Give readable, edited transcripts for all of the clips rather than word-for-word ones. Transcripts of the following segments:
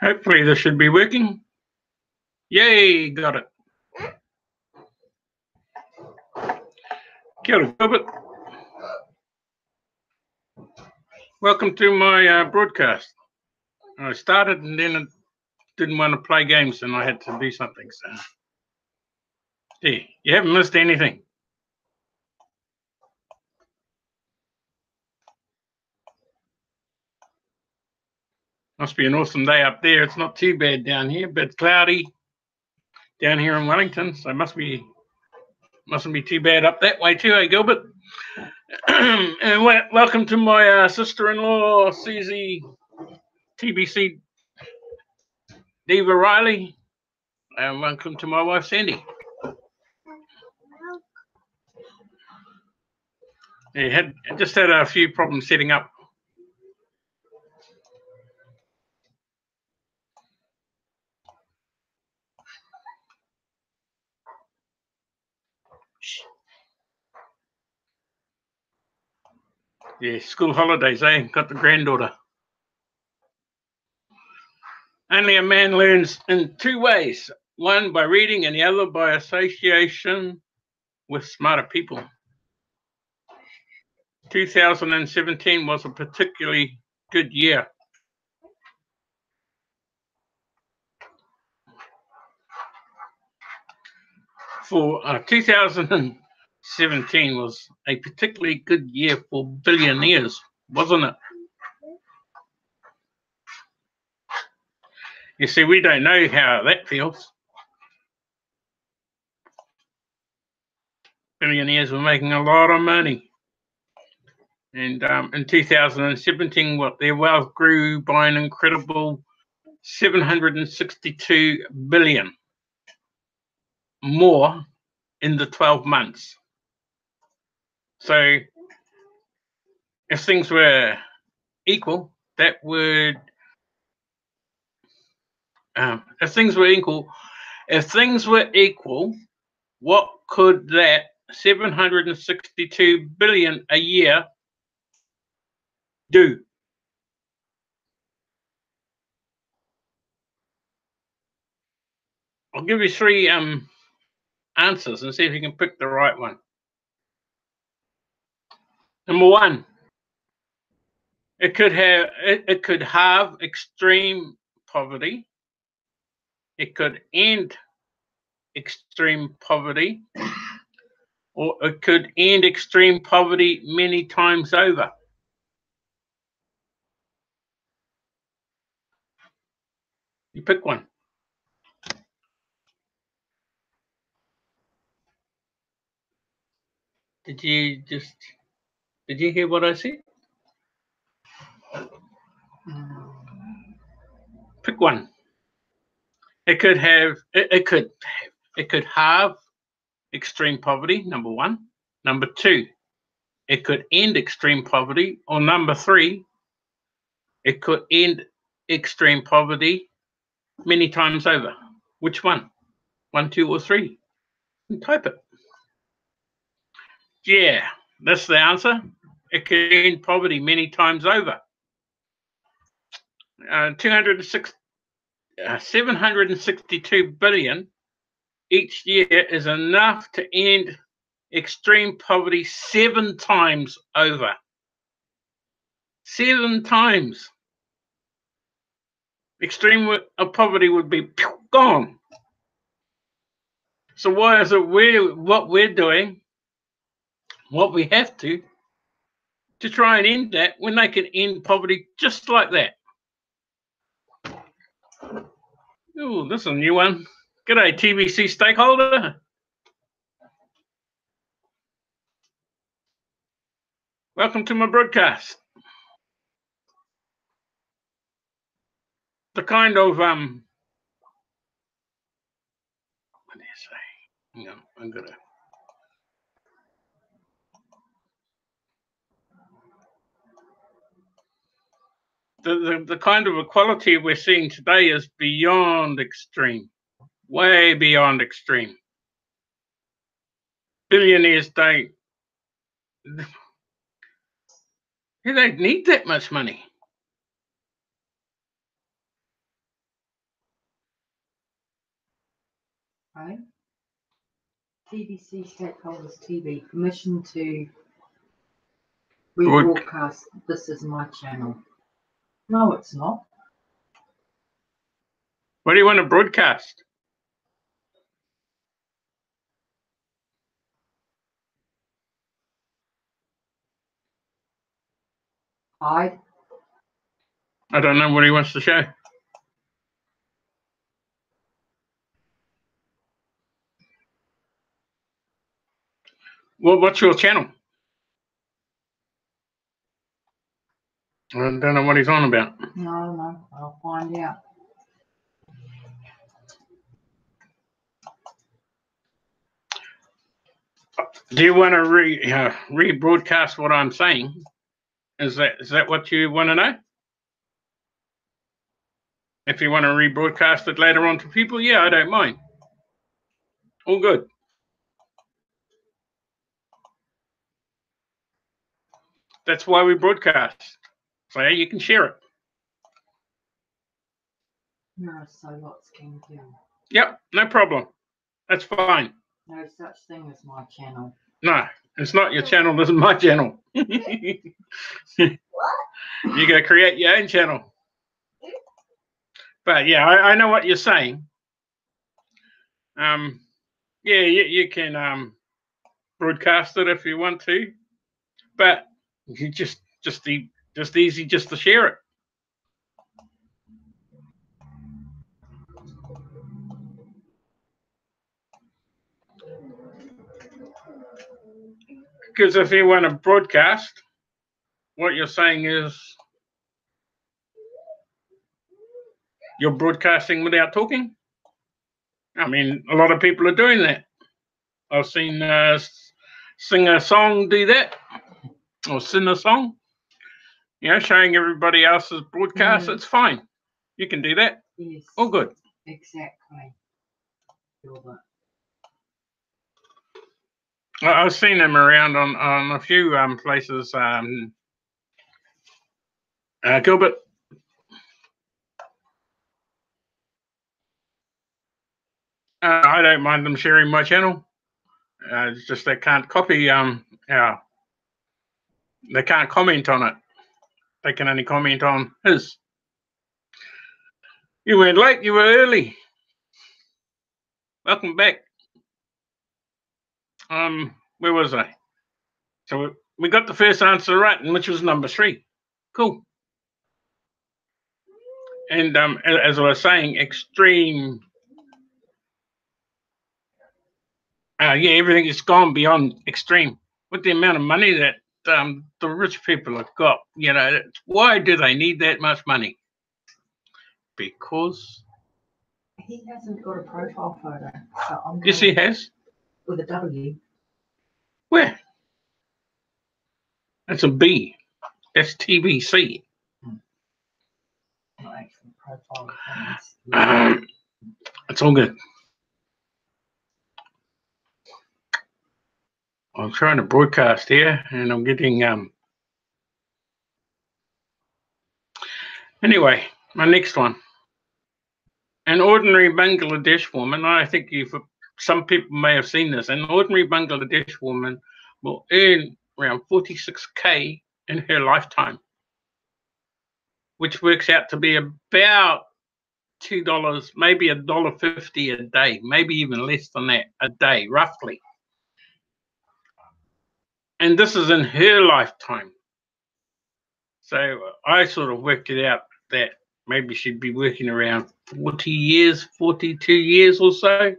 Hopefully this should be working. Yay, got it. Kia ora, Gilbert. Welcome to my broadcast. I started and then it didn't want to play games and I had to do something. So, yeah, you haven't missed anything. Must be an awesome day up there. It's not too bad down here, but cloudy down here in Wellington. So mustn't be too bad up that way too, Gilbert? And welcome to my sister-in-law, Susie, TBC Diva Riley, and welcome to my wife, Sandy. Yeah, just had a few problems setting up. Yeah, school holidays, eh? Got the granddaughter. Only a man learns in two ways. One by reading and the other by association with smarter people. 2017 was a particularly good year. For 2017 was a particularly good year for billionaires, wasn't it? You see, we don't know how that feels. Billionaires were making a lot of money. And in 2017, their wealth grew by an incredible 762 billion more in the 12 months. So if things were equal, that would if things were equal, what could that 762 billion a year do? I'll give you three answers and see if you can pick the right one. Number one, it could have extreme poverty. It could end extreme poverty, or it could end extreme poverty many times over. You pick one. Did you hear what I said? Pick one. It could have extreme poverty, number one. Number two, it could end extreme poverty. Or number three, it could end extreme poverty many times over. Which one? 1, 2, or 3? And type it. Yeah, that's the answer. It could end poverty many times over. 762 billion each year is enough to end extreme poverty 7 times over. 7 times. Extreme poverty would be gone. So why is it what we're doing, what we have to try and end that when they can end poverty just like that? Oh, this is a new one. G'day, TBC stakeholder. Welcome to my broadcast. The kind of what do you say? Hang on, I'm gonna. The kind of equality we're seeing today is beyond extreme, way beyond extreme. Billionaires don't need that much money. Okay. TBC stakeholders TV permission to rebroadcast. This is my channel. No, it's not. What do you want to broadcast? Hide. I don't know what he wants to show. Well, what's your channel? I don't know what he's on about. No, I'll find out. Do you want to rebroadcast what I'm saying? Is that what you want to know? If you want to rebroadcast it later on to people, yeah, I don't mind. All good. That's why we broadcast. So you can share it. You're so lots can do. Yep, no problem. That's fine. No such thing as my channel. No, it's not your channel. This is my channel. What? You got to create your own channel. But yeah, I know what you're saying. Yeah, you can broadcast it if you want to, but you just easy just to share it. Because if you want to broadcast, what you're saying is you're broadcasting without talking. I mean, a lot of people are doing that. I've seen sing a song do that, or sing a song. You know, showing everybody else's broadcast. It's fine. You can do that. Yes. All good. Exactly. I've seen them around on a few places. Gilbert. I don't mind them sharing my channel. It's just they can't copy. They can't comment on it. They can only comment on his. You weren't late. You were early. Welcome back. Where was I? So we got the first answer right, which was number 3. Cool. And as I was saying, extreme. Yeah, everything has gone beyond extreme with the amount of money that the rich people have got. You know, why do they need that much money? Because he hasn't got a profile photo. So I'm yes, he has. With a W. Where? That's a B. That's TBC. Not actually profile. It's all good. I'm trying to broadcast here, and I'm getting Anyway, my next one. An ordinary Bangladesh woman. I think some people may have seen this. An ordinary Bangladesh woman will earn around 46K in her lifetime, which works out to be about $2, maybe $1.50 a day, maybe even less than that a day, roughly. And this is in her lifetime. So I sort of worked it out that maybe she'd be working around 40 years, 42 years or so.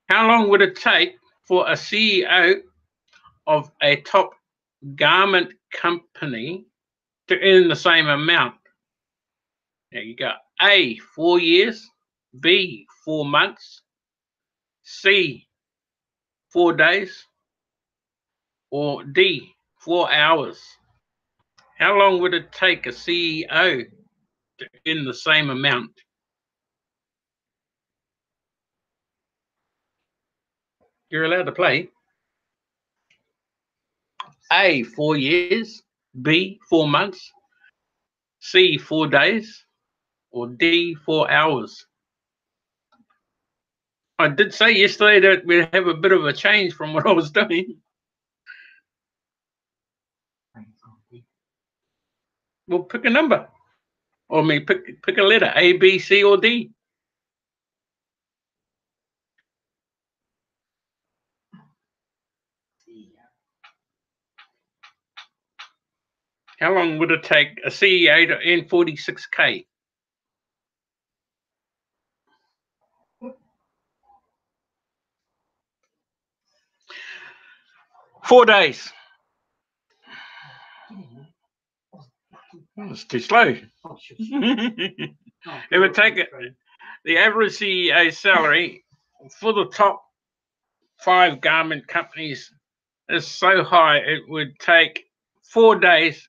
How long would it take for a CEO of a top garment company to earn the same amount? Now you got A, 4 years, B, 4 months, C, 4 days, or D, 4 hours. How long would it take a CEO to earn the same amount? You're allowed to play. A, 4 years, B, 4 months, C, 4 days, or D, 4 hours. I did say yesterday that we'd have a bit of a change from what I was doing. Well, pick a number. Or pick a letter, A, B, C, or D. How long would it take a CEO to earn 46K? Four days. It's too slow. It would take the average CEO salary for the top 5 garment companies is so high it would take 4 days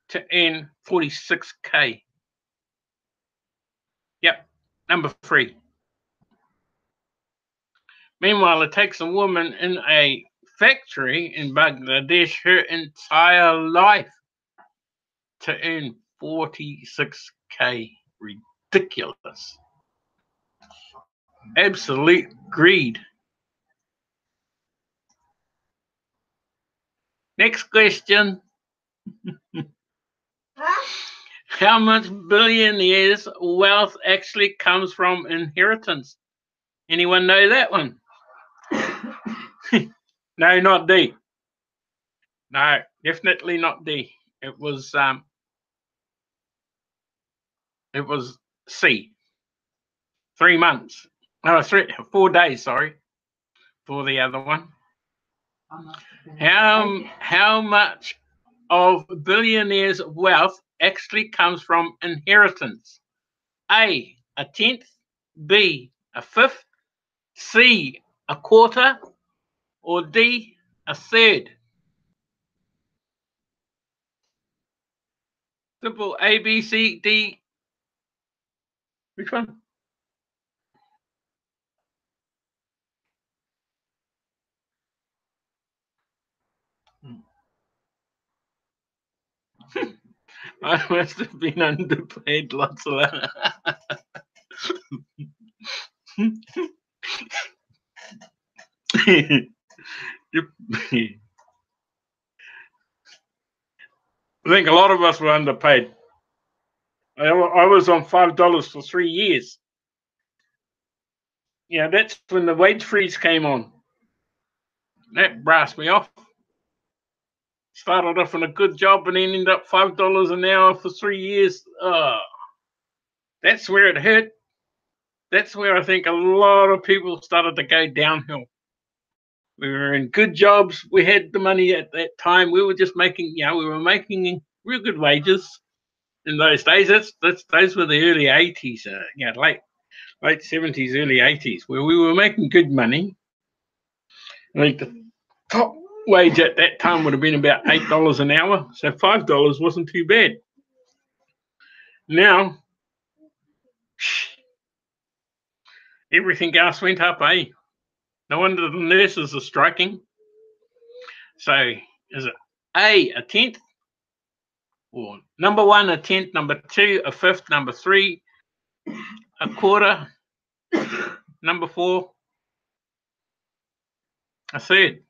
to earn 46K. Yep, number 3. Meanwhile, it takes a woman in a factory in Bangladesh her entire life to earn 46K. Ridiculous. Absolute greed. Next question. How much billionaires' wealth actually comes from inheritance? Anyone know that one? No, not D. No, definitely not D. It was C. 3 months. No, 4 days, sorry. For the other one. How much of billionaires' wealth actually comes from inheritance? A, a tenth. B, a fifth. C, a quarter. Or D, a third. Simple. A, B, C, D. Which one? I must have been underpaid lots of that. I think a lot of us were underpaid. I was on $5 for 3 years. Yeah, that's when the wage freeze came on. That brassed me off. Started off on a good job and ended up $5 an hour for 3 years. That's where it hurt. That's where I think a lot of people started to go downhill. We were in good jobs. We had the money at that time. We were just making, we were making real good wages in those days. Those were the early 80s, late 70s, early 80s, where we were making good money. I think the top wage at that time would have been about $8 an hour, so $5 wasn't too bad. Now, everything else went up, eh? No wonder the nurses are striking. So, is it A, a tenth? Or number 1, a tenth. Number 2, a fifth. Number 3, a quarter. Number 4, a third.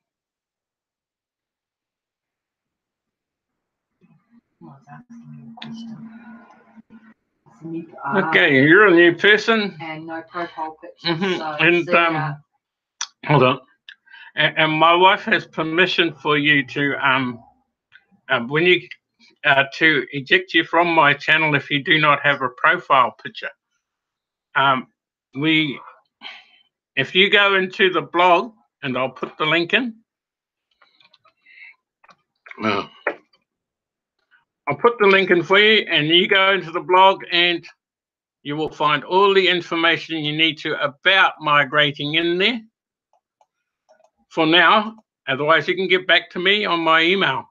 Okay, you're a new person. And no profile picture. And hold on. And my wife has permission for you to when you to eject you from my channel if you do not have a profile picture. If you go into the blog, and I'll put the link in. I'll put the link in for you, and you go into the blog, and you will find all the information you need to about migrating in there. For now, otherwise you can get back to me on my email.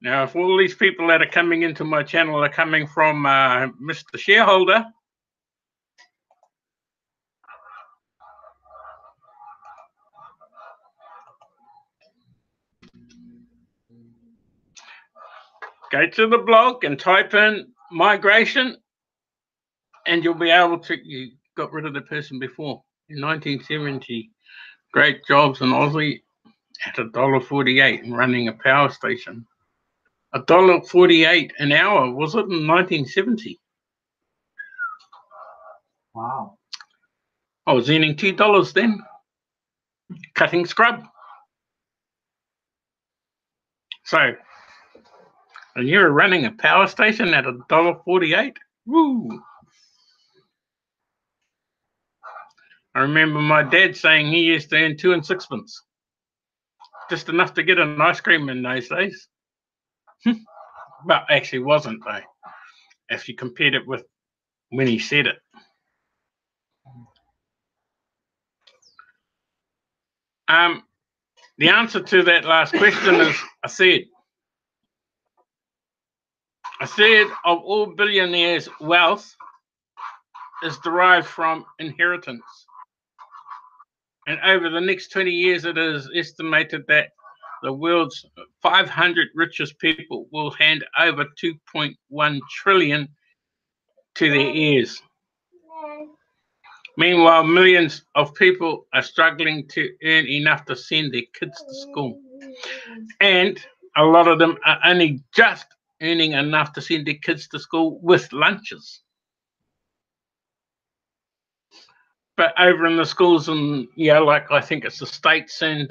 Now, if all these people that are coming into my channel are coming from Mr. Shareholder, go to the blog and type in migration, and you'll be able to, you got rid of the person before. In 1970, great jobs in Aussie at $1.48 and running a power station. $1.48 an hour, was it in 1970? Wow. I was earning $2 then, cutting scrub. So, and you were running a power station at $1.48? Woo! I remember my dad saying he used to earn 2 and 6pence. Just enough to get an ice cream in those days. But actually wasn't though, if you compared it with when he said it. The answer to that last question is a third. A third of all billionaires' wealth is derived from inheritance. And over the next 20 years, it is estimated that the world's 500 richest people will hand over 2.1 trillion to their heirs. Meanwhile, millions of people are struggling to earn enough to send their kids to school. And a lot of them are only just earning enough to send their kids to school with lunches. But over in the schools in, like I think it's the States and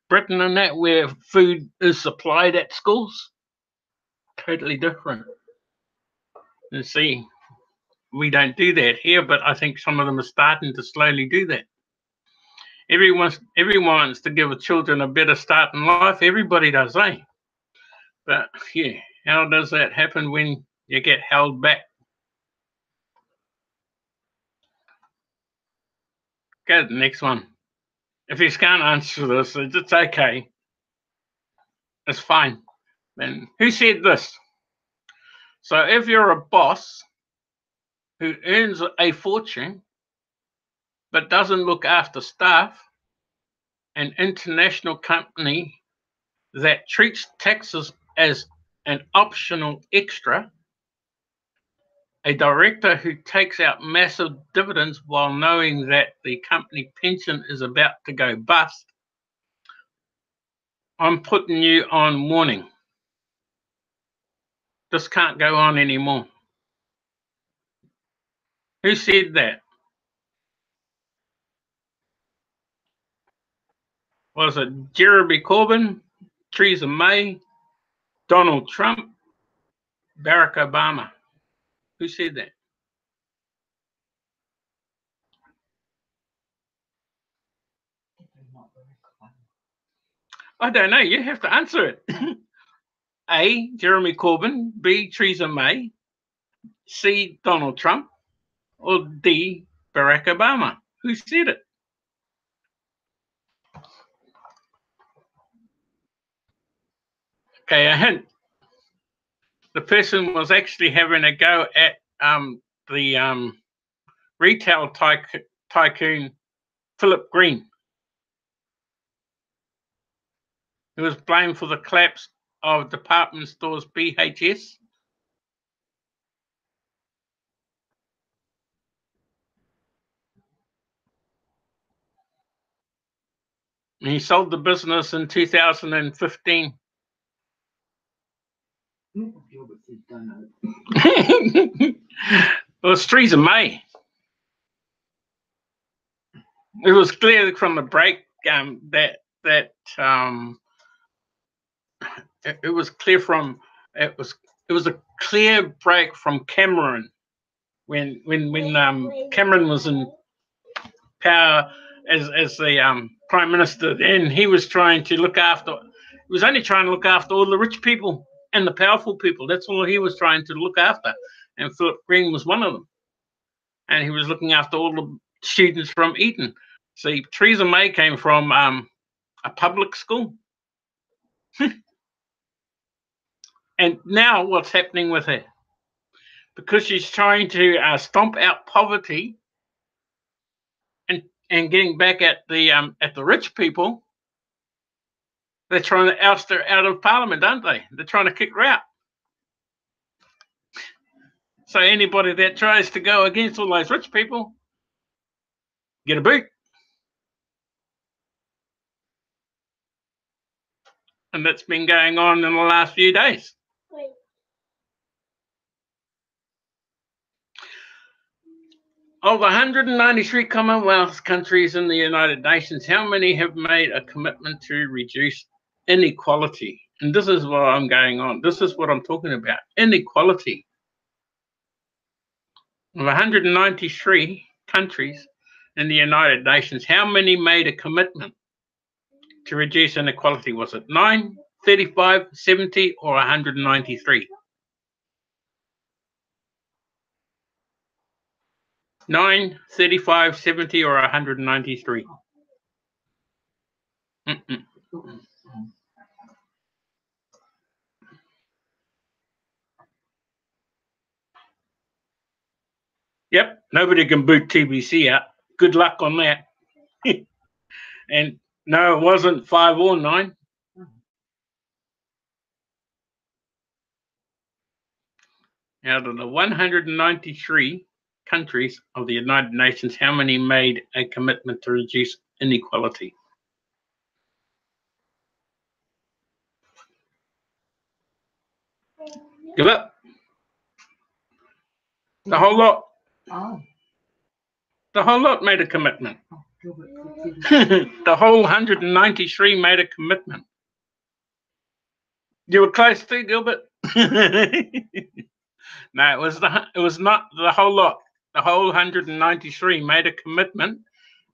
Britain and that, where food is supplied at schools, totally different. And see, we don't do that here, but I think some of them are starting to slowly do that. Everyone wants to give the children a better start in life. Everybody does, eh? But yeah, how does that happen when you get held back? Go to the next one. If you can't answer this, it's okay. It's fine. Then who said this? So if you're a boss who earns a fortune but doesn't look after staff, an international company that treats taxes as an optional extra, a director who takes out massive dividends while knowing that the company pension is about to go bust, I'm putting you on warning. This can't go on anymore. Who said that? Was it Jeremy Corbyn, Theresa May, Donald Trump, Barack Obama? Who said that? I don't know. You have to answer it. A, Jeremy Corbyn, B, Theresa May, C, Donald Trump, or D, Barack Obama? Who said it? Okay, a hint. The person was actually having a go at the retail tycoon Philip Green, who was blamed for the collapse of department stores BHS. And he sold the business in 2015. It was Theresa May. It was clear from the break it was clear from it was a clear break from Cameron when Cameron was in power as the prime minister, and he was trying to look after. He was only trying to look after all the rich people and the powerful people. That's all he was trying to look after. And Philip Green was one of them. And he was looking after all the students from Eton. See, Theresa May came from a public school. And now what's happening with her? Because she's trying to stomp out poverty and getting back at the rich people, they're trying to oust her out of Parliament, aren't they? They're trying to kick her out. So anybody that tries to go against all those rich people, get a boot. And that's been going on in the last few days. Of the 193 Commonwealth countries in the United Nations, how many have made a commitment to reduce inequality? And this is what I'm going on. This is what I'm talking about, inequality. Of 193 countries in the United Nations, how many made a commitment to reduce inequality? Was it 9, 35, 70, or 193? 9, 35, 70, or 193? Yep, nobody can boot TBC out. Good luck on that. And no, it wasn't 5 or 9. Out of the 193 countries of the United Nations, how many made a commitment to reduce inequality? Give up. The whole lot. Oh. The whole lot made a commitment. The whole 193 made a commitment. You were close to, Gilbert. No, it was not the whole lot. The whole 193 made a commitment.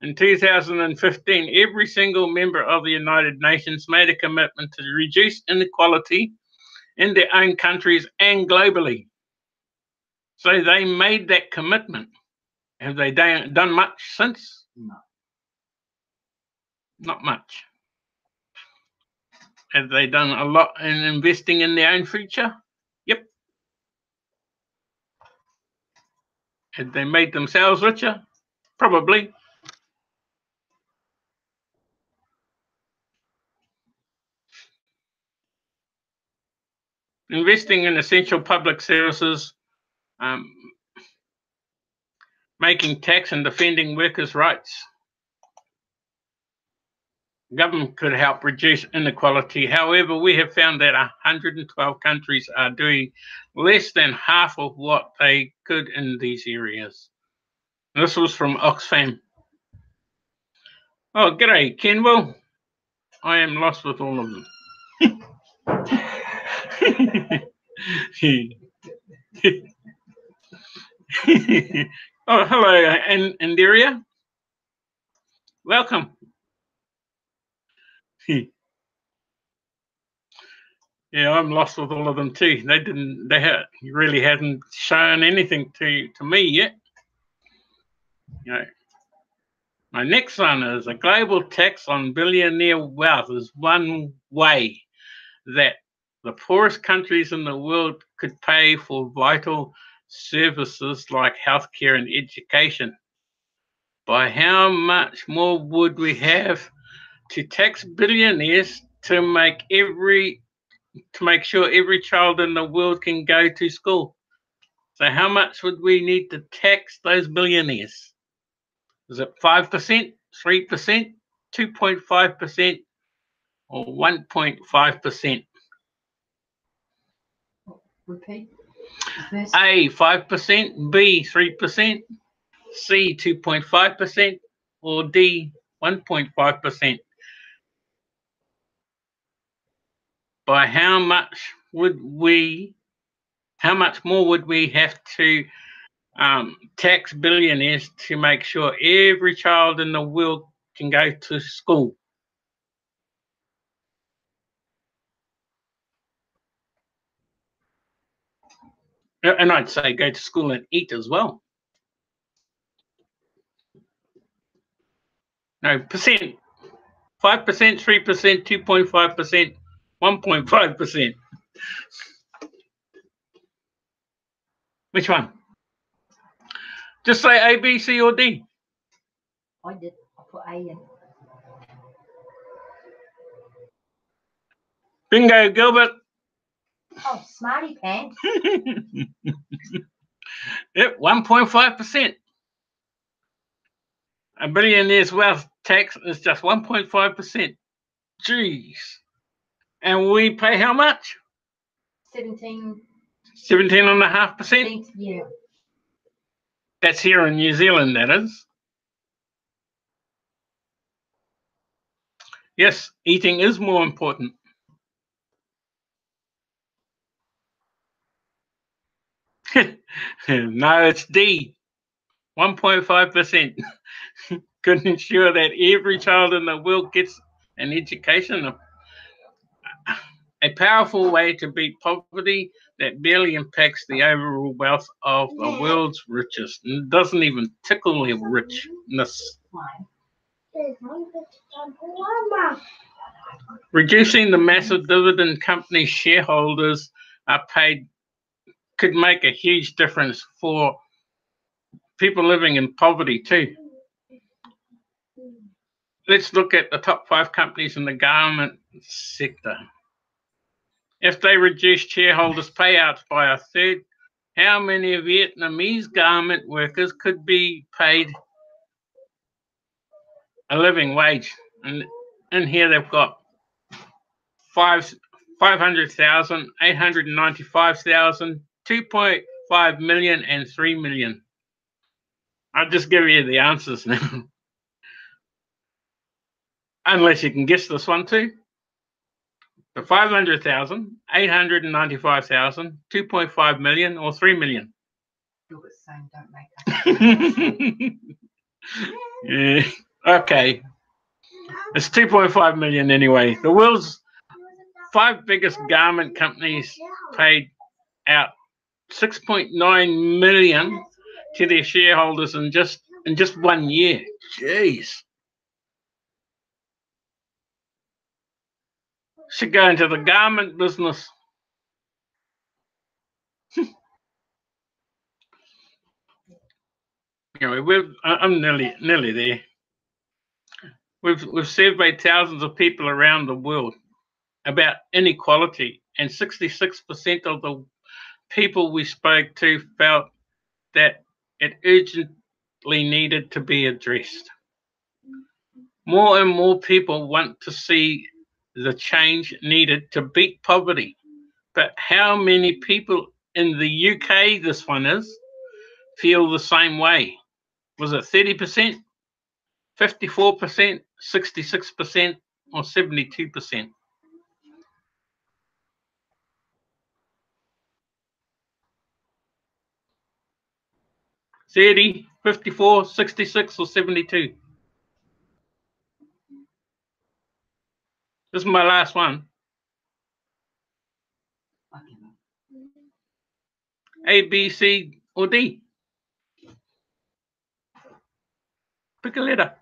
In 2015, every single member of the United Nations made a commitment to reduce inequality in their own countries and globally. So they made that commitment. Have they done much since? No. Not much. Have they done a lot in investing in their own future? Yep. Have they made themselves richer? Probably. Investing in essential public services, making tax and defending workers' rights. Government could help reduce inequality. However, we have found that 112 countries are doing less than half of what they could in these areas. This was from Oxfam. Oh, g'day, Kenwell. I am lost with all of them. Oh, hello, Andaria. Welcome. Yeah, I'm lost with all of them too. They really hadn't shown anything to me yet. You know, my next one is a global tax on billionaire wealth is one way that the poorest countries in the world could pay for vital services like healthcare and education. By how much more would we have to tax billionaires to make sure every child in the world can go to school? So how much would we need to tax those billionaires? Is it 5%, 3%, 2.5%, or 1.5%? Repeat. A, 5%, B, 3%, C, 2.5%, or D, 1.5%. By how much more would we have to tax billionaires to make sure every child in the world can go to school? And I'd say go to school and eat as well. No, percent. 5%, 3%, 2.5%, 1.5%. Which one? Just say A, B, C, or D. I did. I put A in. Bingo, Gilbert. Oh, smarty pants. Yep, 1.5%. A billionaire's wealth tax is just 1.5%. Jeez. And we pay how much? 17.5%? Yeah. That's here in New Zealand, that is. Yes, eating is more important. No, it's D. 1.5%. Could ensure that every child in the world gets an education. A powerful way to beat poverty that barely impacts the overall wealth of the world's richest. And doesn't even tickle their richness. Reducing the massive dividend company shareholders are paid could make a huge difference for people living in poverty too. Let's look at the top 5 companies in the garment sector. If they reduce shareholders' payouts by a third, how many Vietnamese garment workers could be paid a living wage? And in here they've got 500,000, 895,000, 2.5 million, and 3 million. I'll just give you the answers now. Unless you can guess this one too. The 500,000, 895,000, 2.5 million, or 3 million. You're the same, don't make us. Yeah. Okay. It's 2.5 million anyway. The world's 5 biggest garment companies paid out 6.9 million to their shareholders in just 1 year. Jeez. Should go into the garment business. Anyway, I'm nearly there. We've surveyed thousands of people around the world about inequality, and 66% of the people we spoke to felt that it urgently needed to be addressed. More and more people want to see the change needed to beat poverty. But how many people in the UK, this one is, feel the same way? Was it 30%, 54%, 66%, or 72%? 30, 54, 66, or 72? This is my last one. A, B, C, or D? Pick a letter.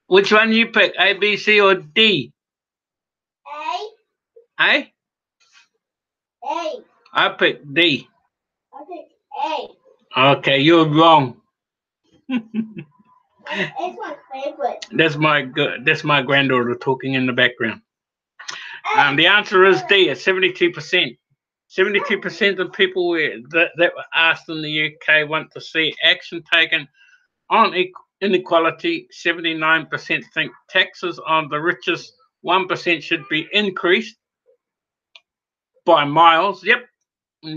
Which one you pick? A, B, C, or D? A. A? A. I picked D. I picked A. Okay, you're wrong. It's my favorite. That's my granddaughter talking in the background. The answer is D. It's 72%. 72% of people that were asked in the UK want to see action taken on inequality. 79% think taxes on the richest 1% should be increased by miles. Yep,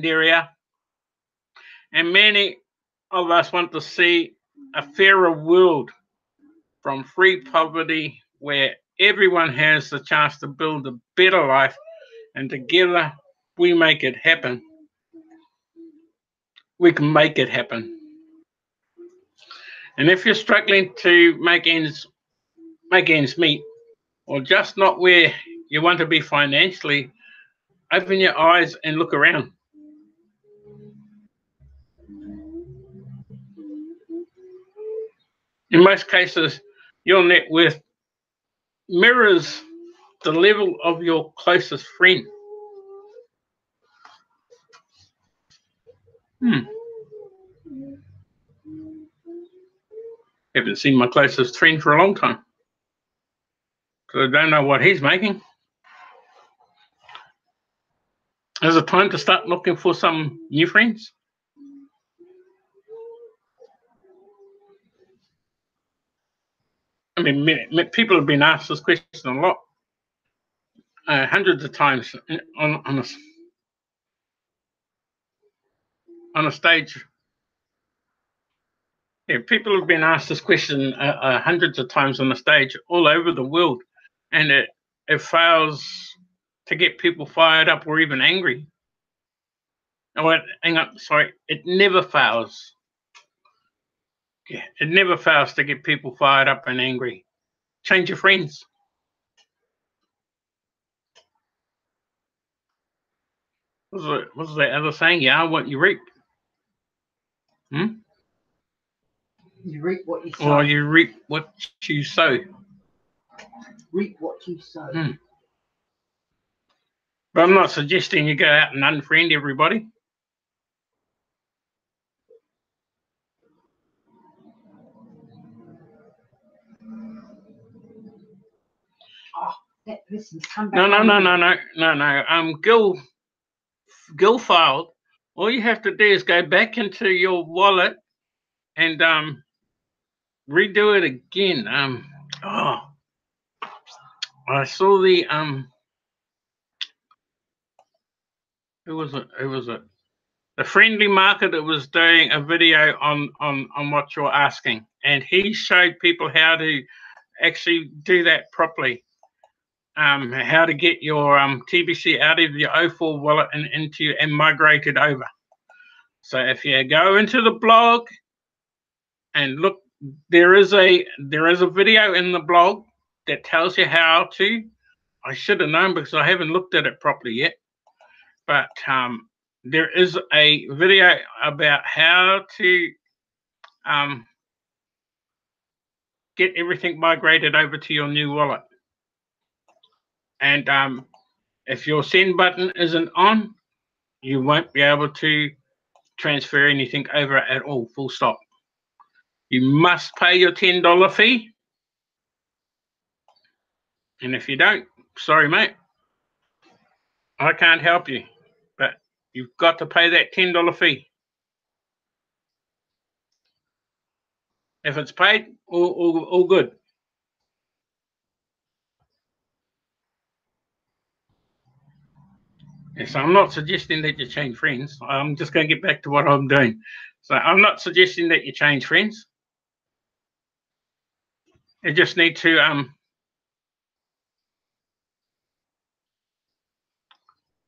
there we are. And many of us want to see a fairer world from free poverty where everyone has the chance to build a better life, and together we make it happen. We can make it happen. And if you're struggling to make ends meet, or just not where you want to be financially, open your eyes and look around. In most cases, your net worth mirrors the level of your closest friend. Haven't seen my closest friend for a long time, so I don't know what he's making. Is it time to start looking for some new friends? I mean, people have been asked this question a lot, hundreds of times on a stage. Yeah, people have been asked this question hundreds of times on the stage all over the world, and it fails to get people fired up or even angry. Oh, hang on, sorry, it never fails. Yeah, it never fails to get people fired up and angry. Change your friends. What's the other saying? You are what you reap. You reap what you sow. Or you reap what you sow. Reap what you sow. But I'm not suggesting you go out and unfriend everybody. Oh, that person's come back. No. Gil filed. All you have to do is go back into your wallet and redo it again. I saw the who was it? The Friendly Market that was doing a video on what you're asking, and he showed people how to actually do that properly. How to get your TBC out of your O4 wallet and into and migrate it over. So if you go into the blog and look, there is a video in the blog that tells you how to. I should have known because I haven't looked at it properly yet. But there is a video about how to get everything migrated over to your new wallet. And if your send button isn't on, you won't be able to transfer anything over at all, full stop. You must pay your $10 fee. And if you don't, sorry, mate, I can't help you. But you've got to pay that $10 fee. If it's paid, all good. Yes, I'm not suggesting that you change friends. I'm just going to get back to what I'm doing. So I'm not suggesting that you change friends. You just need to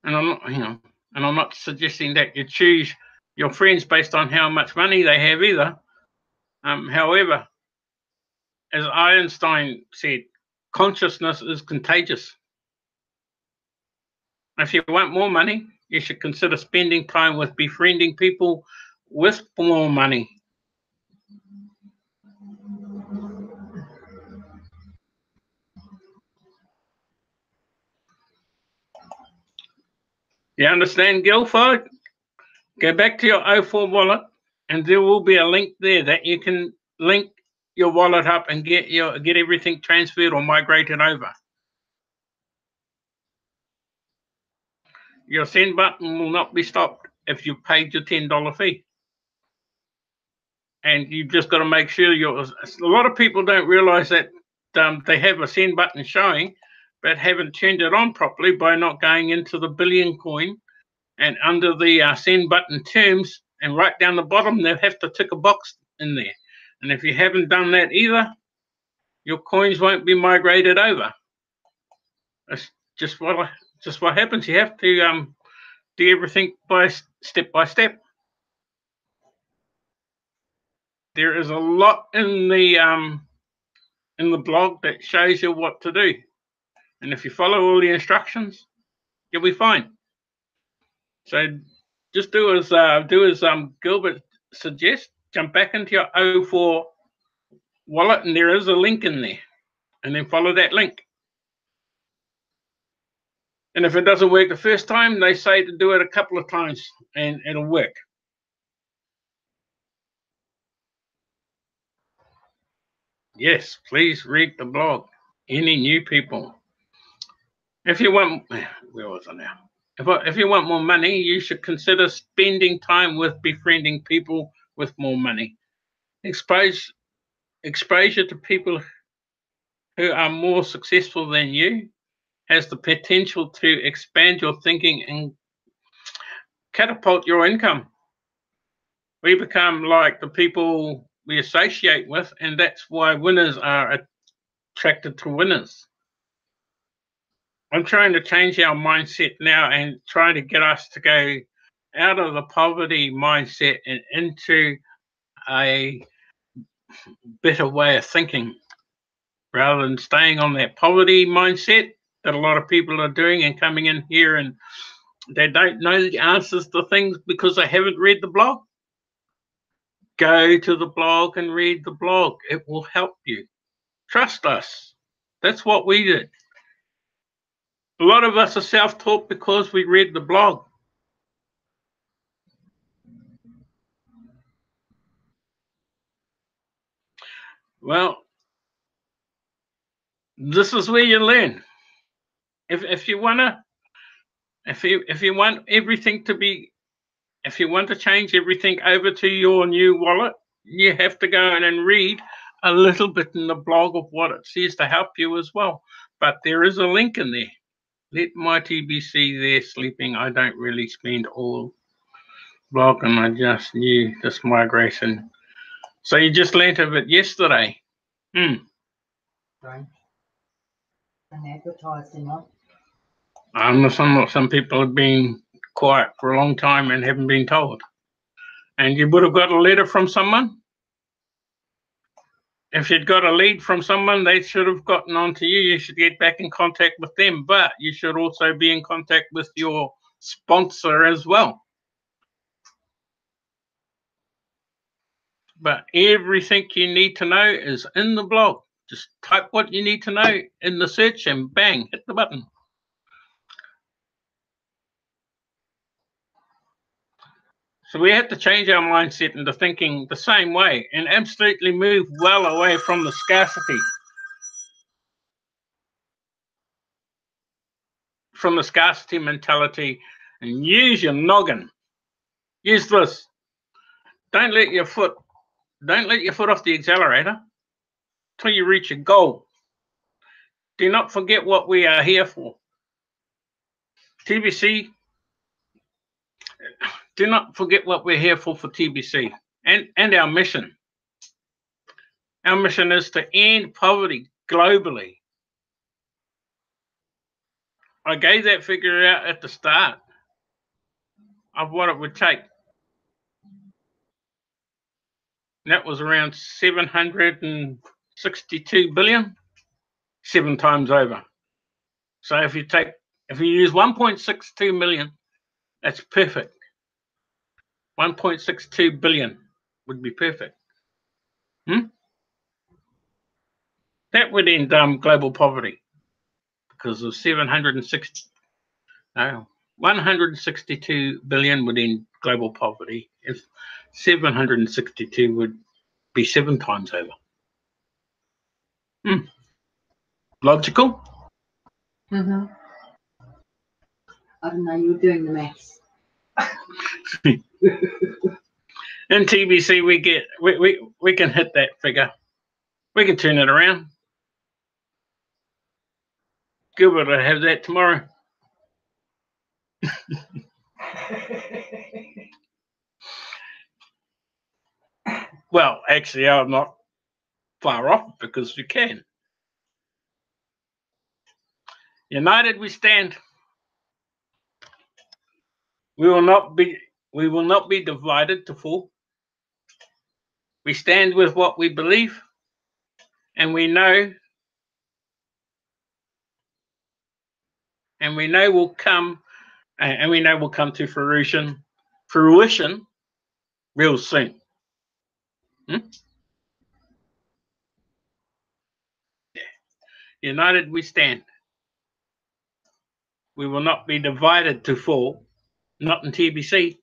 and I'm not suggesting that you choose your friends based on how much money they have either. However, as Einstein said, consciousness is contagious. If you want more money, you should consider spending time with befriending people with more money. You understand, Guildford? Go back to your O4 wallet, and there will be a link there that you can link your wallet up and get everything transferred or migrated over. Your send button will not be stopped if you've paid your $10 fee. And you've just got to make sure a lot of people don't realize that they have a send button showing, but haven't turned it on properly by not going into the billion coin and under the send button terms, and right down the bottom, they have to tick a box in there. And if you haven't done that either, your coins won't be migrated over. That's just what happens. You have to do everything step by step. There is a lot in the blog that shows you what to do, and if you follow all the instructions, you'll be fine. So just do as Gilbert suggests. Jump back into your O4 wallet, and there is a link in there, and then follow that link. And if it doesn't work the first time, they say to do it a couple of times, and it'll work. Yes, please read the blog. Any new people? If you want, where was I now? If you want more money, you should consider spending time with befriending people with more money. Exposure to people who are more successful than you has the potential to expand your thinking and catapult your income. We become like the people we associate with, and that's why winners are attracted to winners. I'm trying to change our mindset now and trying to get us to go out of the poverty mindset and into a better way of thinking, rather than staying on that poverty mindset that a lot of people are doing and coming in here and they don't know the answers to things because they haven't read the blog. Go to the blog and read the blog. It will help you. Trust us. That's what we did. A lot of us are self-taught because we read the blog. Well, this is where you learn. If you want everything to be, if you want to change everything over to your new wallet, you have to go in and read a little bit in the blog of what it says to help you as well. But there is a link in there. Let my TBC there sleeping. I don't really spend all blog, and I just knew this migration. So you just learnt of it yesterday. Right. And advertising it. Some people have been quiet for a long time and haven't been told. And you would have got a letter from someone. If you'd got a lead from someone, they should have gotten on to you. You should get back in contact with them, but you should also be in contact with your sponsor as well. But everything you need to know is in the blog. Just type what you need to know in the search and bang, hit the button. So we have to change our mindset into thinking the same way and absolutely move well away from the scarcity. From the scarcity mentality and use your noggin. Use this. Don't let your foot off the accelerator till you reach your goal. Do not forget what we are here for. TBC, do not forget what we're here for TBC and our mission. Our mission is to end poverty globally. I gave that figure out at the start of what it would take. And that was around 762 billion, 7 times over. So if you use 1.62 million, that's perfect. 1.62 billion would be perfect. That would end global poverty because of 162 billion would end global poverty. If 762 would be 7 times over. Logical? I don't know, you were doing the maths. In TBC, we can hit that figure. We can turn it around. Good to have that tomorrow. Well, actually, I'm not far off because we can. United we stand. We will not be divided to fall. We stand with what we believe, and we know will come to fruition real soon. United we stand. We will not be divided to fall. Not in TBC.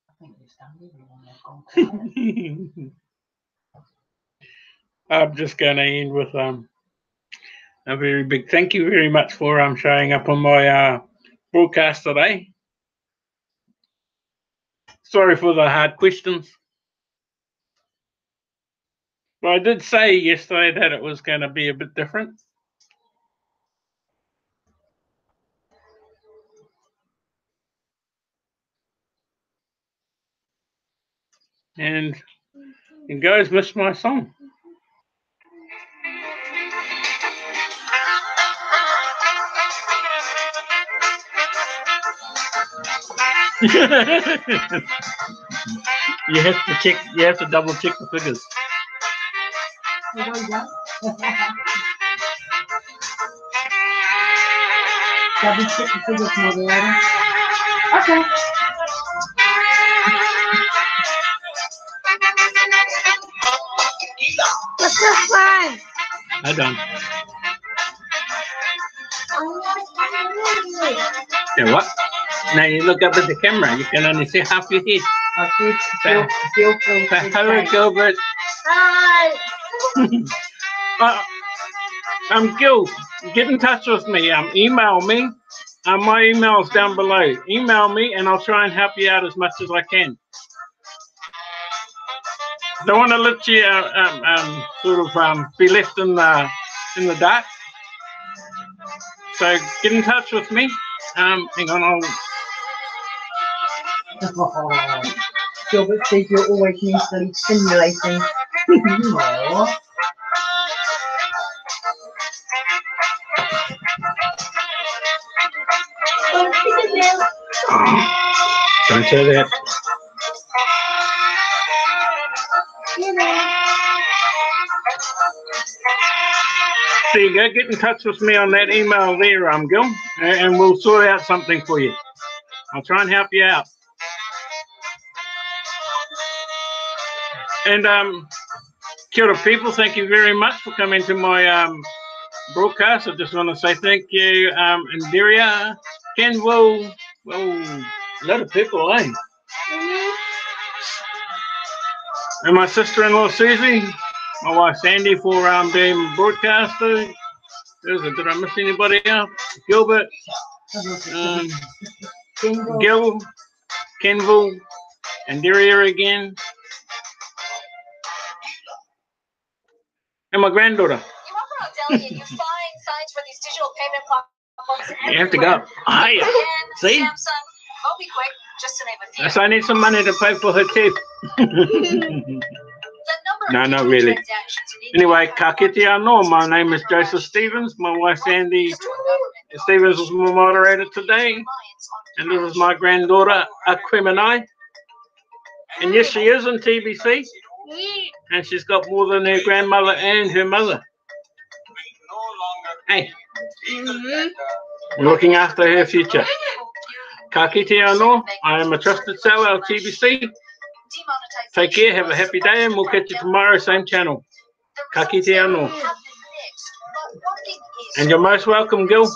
I think you've done everyone. I'm just going to end with a very big thank you very much for showing up on my broadcast today. Sorry for the hard questions. But I did say yesterday that it was going to be a bit different. And you guys missed my song. You have to double check the figures. Double check the figures, moderator. Okay. What's the fun? I done. Yeah, what? Now you look up at the camera, you can only see half your head. Hello, Gilbert. Hi. Gil, get in touch with me. Email me. My email's down below. Email me, and I'll try and help you out as much as I can. Don't want to let you be left in the dark. So get in touch with me. Hang on, Gilbert says you're always mentally stimulating. Aww. Don't say that. There you go. Get in touch with me on that email there, Gil, and we'll sort out something for you. I'll try and help you out. And kia ora people, thank you very much for coming to my broadcast. I just want to say thank you, Indiria, Ken, well, a lot of people, eh? And my sister-in-law Susie, my wife Sandy for being broadcaster. Did I miss anybody else? Gilbert, Gil, Kenville, Indiria again, and my granddaughter. You have to go. Hiya. See? Yes, I need some money to pay for her teeth. No, not really. Anyway, ka kite anō. My name is Joseph Stevens. My wife Sandy Stevens is my moderator today. And this is my granddaughter, Aquemanai. And yes, she is in TBC. And she's got more than her grandmother and her mother. Hey. Looking after her future. Ka kite anō. I am a trusted seller of TBC. Take care, have a happy day, and we'll catch you tomorrow, same channel. Ka kite anō. And you're most welcome, Gil.